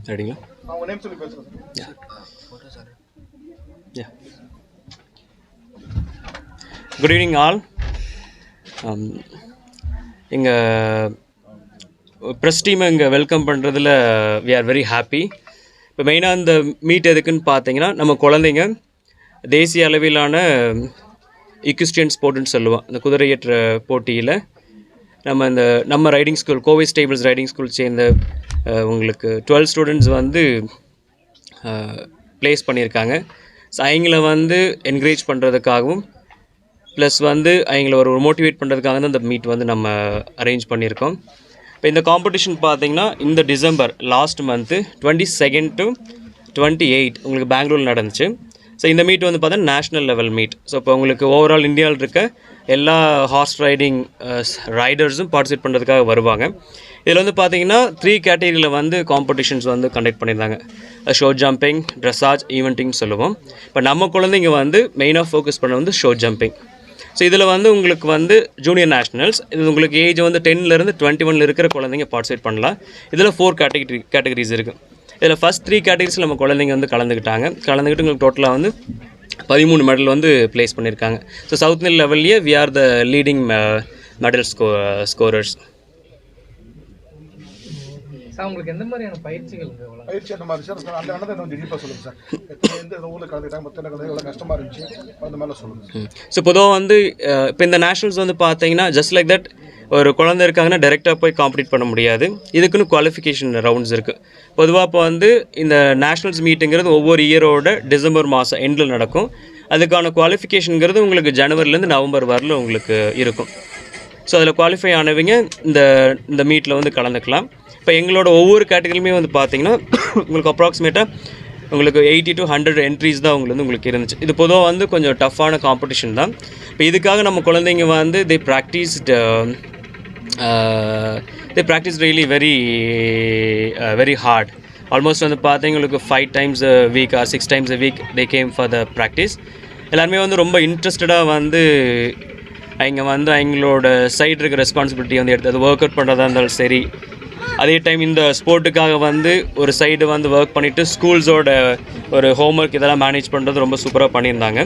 ரெடிங்களா? Good evening all. எங்கள் press டீமை இங்கே வெல்கம் பண்ணுறதுல வி ஆர் வெரி ஹாப்பி. இப்போ மெயினாக இந்த மீட் எதுக்குன்னு பார்த்தீங்கன்னா, நம்ம குழந்தைங்க தேசிய அளவிலான இக்விஸ்டியன் ஸ்போர்ட்னு சொல்லுவோம், இந்த குதிரையேற்ற போட்டியில் நம்ம riding school Kovai stables riding school சேர்ந்த உங்களுக்கு 12 ஸ்டூடெண்ட்ஸ் வந்து ப்ளேஸ் பண்ணியிருக்காங்க. ஸோ அவங்கள வந்து என்கரேஜ் பண்ணுறதுக்காகவும் ப்ளஸ் வந்து அவங்கள ஒரு மோட்டிவேட் பண்ணுறதுக்காக தான் இந்த மீட் வந்து நம்ம அரேஞ்ச் பண்ணியிருக்கோம். இப்போ இந்த காம்படிஷன் பார்த்திங்கன்னா இந்த டிசம்பர் லாஸ்ட் மந்த்து 22 to 28 உங்களுக்கு பெங்களூரில் நடந்துச்சு. ஸோ இந்த மீட் வந்து பார்த்தா நேஷ்னல் லெவல் மீட். ஸோ இப்போ உங்களுக்கு ஓவரால் இந்தியாவில் இருக்க எல்லா ஹார்ஸ் ரைடிங் ரைடர்ஸும் பார்ட்டிசிபேட் பண்ணுறதுக்காக வருவாங்க. இதில் வந்து பார்த்திங்கன்னா 3 கேட்டகரியில் வந்து காம்படிஷன்ஸ் வந்து கண்டக்ட் பண்ணியிருந்தாங்க. ஷோ ஜம்பிங், ட்ரெஸ்ஸாஜ், ஈவெண்ட்டிங் சொல்லுவோம். இப்போ நம்ம குழந்தைங்க வந்து மெயினாக ஃபோக்கஸ் பண்ண வந்து ஷோ ஜம்பிங். ஸோ இதில் வந்து உங்களுக்கு வந்து ஜூனியர் நேஷ்னல்ஸ், இது உங்களுக்கு ஏஜ் வந்து 10லேருந்து 21 இருக்கிற குழந்தைங்க பார்ட்டிசிபேட் பண்ணலாம். இதில் 4 கேட்டகரிஸ் இருக்குது. இதில் ஃபஸ்ட் 3 கேட்டகரிஸில் நம்ம குழந்தைங்க வந்து கலந்துக்கிட்டு உங்களுக்கு டோட்டலாக வந்து 13 மெடல் வந்து ப்ளேஸ் பண்ணியிருக்காங்க. ஸோ சவுத் இந்தியன் லெவல்லையே we are the leading medal scorers. Sir உங்களுக்கு எந்த மாதிரியான பயிற்சிகள் அந்த மாதிரி சார் அந்த நடந்தது கொஞ்சம் டீப்பாக சொல்லுங்கள் சார். எந்த ஊரில் கலந்துக்கிட்டாங்க, மற்ற எவ்வளோ கஷ்டமாக இருந்துச்சு, அந்த மாதிரிலாம் சொல்லுங்கள். ஸோ பொதுவாக வந்து இப்போ இந்த நேஷ்னல்ஸ் வந்து பார்த்தீங்கன்னா ஜஸ்ட் லைக் தட் ஒரு குழந்தை இருக்காங்கன்னா டைரெக்டாக போய் காம்படிட் பண்ண முடியாது. இதுக்குன்னு குவாலிஃபிகேஷன் ரவுண்ட்ஸ் இருக்குது. பொதுவாக இப்போ வந்து இந்த நேஷ்னல்ஸ் மீட்டுங்கிறது ஒவ்வொரு இயரோட டிசம்பர் மாதம் எண்டில் நடக்கும். அதுக்கான குவாலிஃபிகேஷனுங்கிறது உங்களுக்கு ஜனவரிலேருந்து நவம்பர் வரல உங்களுக்கு இருக்கும். ஸோ அதில் குவாலிஃபை ஆனவங்க இந்த மீட்டில் வந்து கலந்துக்கலாம். இப்போ எங்களோட ஒவ்வொரு கேட்டகரியுமே வந்து பார்த்திங்கன்னா உங்களுக்கு அப்ராக்சிமேட்டாக உங்களுக்கு 80 to 100 என்ட்ரிஸ் தான் உங்களுக்கு இருந்துச்சு. இது பொதுவாக வந்து கொஞ்சம் டஃப்பான காம்படிஷன் தான். இப்போ இதுக்காக நம்ம குழந்தைங்க வந்து they practice really very hard. Almost வந்து பார்த்தீங்கன்னா உங்களுக்கு 5 times a week or 6 times a week they came for the practice. எல்லாருமே வந்து ரொம்ப இன்ட்ரெஸ்டடாக வந்து அவங்களோட சைடு இருக்க ரெஸ்பான்சிபிலிட்டி வந்து எடுத்து அது ஒர்க் அவுட் பண்ணுறதா இருந்தாலும் சரி, அதே டைம் இந்த ஸ்போர்ட்டுக்காக வந்து ஒரு சைடு வந்து ஒர்க் பண்ணிவிட்டு ஸ்கூல்ஸோட ஒரு ஹோம்ஒர்க் இதெல்லாம் மேனேஜ் பண்ணுறது ரொம்ப சூப்பராக பண்ணியிருந்தாங்க.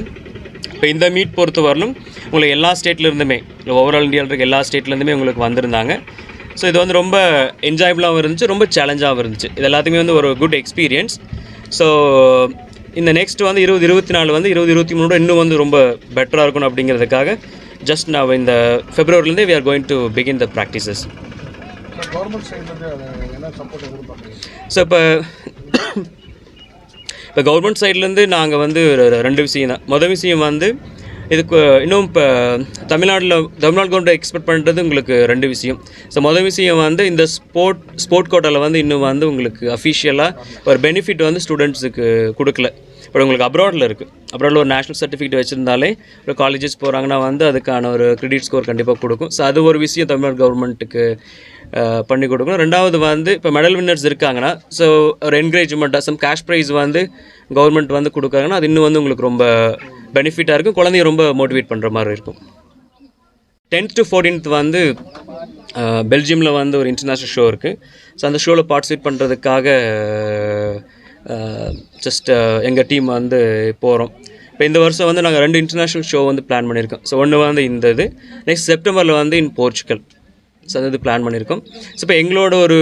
இப்போ இந்த மீட் பொறுத்த வரலும் உங்களுக்கு எல்லா ஸ்டேட்லேருந்துமே ஓவரால் இந்தியாவில் இருக்க எல்லா ஸ்டேட்லேருந்துமே உங்களுக்கு வந்திருந்தாங்க. ஸோ இது வந்து ரொம்ப என்ஜாயபுளாகவும் இருந்துச்சு, ரொம்ப சேலஞ்சாகவும் இருந்துச்சு. இது எல்லாத்துக்குமே வந்து ஒரு குட் எக்ஸ்பீரியன்ஸ். ஸோ இந்த நெக்ஸ்ட் வந்து 2024 வந்து 2023 இன்னும் வந்து ரொம்ப பெட்டராக இருக்கணும் அப்படிங்கிறதுக்காக ஜஸ்ட் நான் இந்த ஃபெப்ரவரிலேருந்தே we are going to begin the practices. So இப்போ கவர்மெண்ட் சைட்லேருந்து நாங்கள் வந்து 2 விஷயம் தான். மொதல் விஷயம் வந்து இதுக்கு இன்னும் இப்போ தமிழ்நாடு கவர்மெண்ட் எக்ஸ்பெக்ட் பண்ணுறது உங்களுக்கு 2 விஷயம். ஸோ மொதல் விஷயம் வந்து இந்த ஸ்போர்ட் கோட்டாவில் வந்து இன்னும் வந்து உங்களுக்கு அஃபிஷியலாக ஒரு பெனிஃபிட் வந்து ஸ்டூடெண்ட்ஸுக்கு கொடுக்கல. இப்போ உங்களுக்கு அப்ராடில் ஒரு நேஷ்னல் சர்டிஃபிகேட் வச்சுருந்தாலே ஒரு காலேஜஸ் போகிறாங்கன்னா வந்து அதுக்கான ஒரு கிரெடிட் ஸ்கோர் கண்டிப்பாக கொடுக்கும். ஸோ அது ஒரு விஷயம் தமிழ்நாடு கவர்மெண்ட்டுக்கு பண்ணி கொடுக்கணும். ரெண்டாவது வந்து இப்போ மெடல் வின்னர்ஸ் இருக்காங்கன்னா ஸோ ஒரு என்கரேஜ்மெண்ட்டாக சம் கேஷ் ப்ரைஸ் வந்து கவர்மெண்ட் வந்து கொடுக்குறாங்கன்னா அது இன்னும் வந்து உங்களுக்கு ரொம்ப பெனிஃபிட்டாக இருக்கும், குழந்தைய ரொம்ப மோட்டிவேட் பண்ணுற மாதிரி இருக்கும். 10th to 14th வந்து பெல்ஜியமில் வந்து ஒரு இன்டர்நேஷ்னல் ஷோ இருக்குது. ஸோ அந்த ஷோவில் பார்ட்டிசிபேட் பண்ணுறதுக்காக ஜஸ்ட் எங்கள் டீம் வந்து போகிறோம். இப்போ இந்த வருஷம் வந்து நாங்கள் 2 இன்டர்நேஷ்னல் ஷோ வந்து பிளான் பண்ணியிருக்கோம். ஸோ ஒன்று வந்து இது நெக்ஸ்ட் செப்டம்பரில் வந்து இன் போர்ச்சுகல். ஸோ அது இது பிளான் பண்ணியிருக்கோம். ஸோ இப்போ எங்களோட ஒரு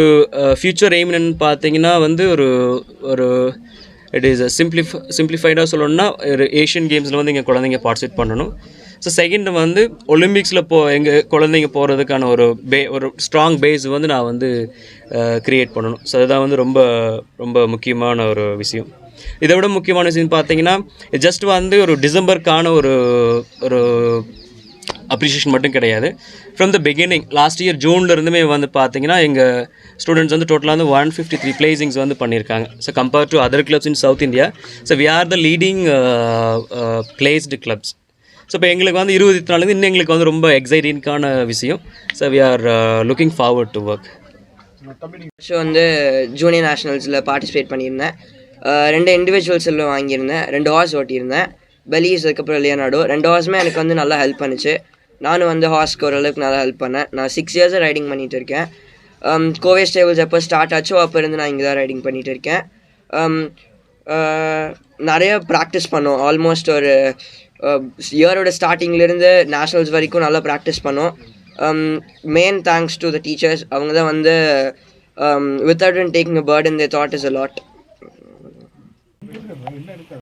ஃப்யூச்சர் எய்ம் என்னென்னு பார்த்தீங்கன்னா வந்து ஒரு இட் இஸ் சிம்பிளிஃபைடாக சொல்லணும்னா ஒரு ஏஷியன் கேம்ஸில் வந்து எங்கள் குழந்தைங்க பார்ட்டிசிபேட் பண்ணணும். ஸோ செகண்ட் வந்து ஒலிம்பிக்ஸில் எங்கள் குழந்தைங்க போகிறதுக்கான ஒரு ஸ்ட்ராங் பேஸ் வந்து நான் வந்து க்ரியேட் பண்ணணும். ஸோ அதுதான் வந்து ரொம்ப ரொம்ப முக்கியமான ஒரு விஷயம். இதை விட முக்கியமான விஷயம் பார்த்தீங்கன்னா ஜஸ்ட் வந்து ஒரு டிசம்பருக்கான ஒரு அப்ரிஷியேஷன் மட்டும் கிடையாது. From the beginning last year ஜூன்லேருந்துமே வந்து பார்த்தீங்கன்னா எங்கள் ஸ்டூடெண்ட்ஸ் வந்து டோட்டலாக வந்து 153 பிளேசிங்ஸ் வந்து பண்ணியிருக்காங்க. So compared to other clubs in South India, so we are the leading placed clubs. So இப்போ எங்களுக்கு வந்து 24 இன்னும் எங்களுக்கு வந்து ரொம்ப எக்ஸைட்டிங்கான விஷயம். So we are looking forward to work. So வந்து ஜூனியர் நேஷ்னல்ஸில் பார்ட்டிசிபேட் பண்ணியிருந்தேன். 2 இண்டிவிஜுவல்ஸில் வாங்கியிருந்தேன், 2 ஹார்ஸ் ஓட்டியிருந்தேன், பெலிஸ், அதுக்கப்புறம் லியோனார்டோ. 2 ஹார்ஸுமே எனக்கு வந்து நல்லா ஹெல்ப் பண்ணுச்சு. நானும் வந்து ஹார்ஸ்க்கு ஓரளவுக்கு நல்லா ஹெல்ப் பண்ணேன். நான் 6 இயர்ஸாக ரைடிங் பண்ணிகிட்டு இருக்கேன். கோவே ஸ்டேபிள்ஸ் எப்போ ஸ்டார்ட் ஆச்சோ அப்போ இருந்து நான் இங்கே தான் ரைடிங் பண்ணிகிட்டு இருக்கேன். நிறைய ப்ராக்டிஸ் பண்ணோம். ஆல்மோஸ்ட் ஒரு இயரோட ஸ்டார்டிங்லேருந்து நேஷ்னல்ஸ் வரைக்கும் நல்லா ப்ராக்டிஸ் பண்ணோம். Main thanks to the teachers. அவங்க தான் வந்து without taking a burden they thought is a lot.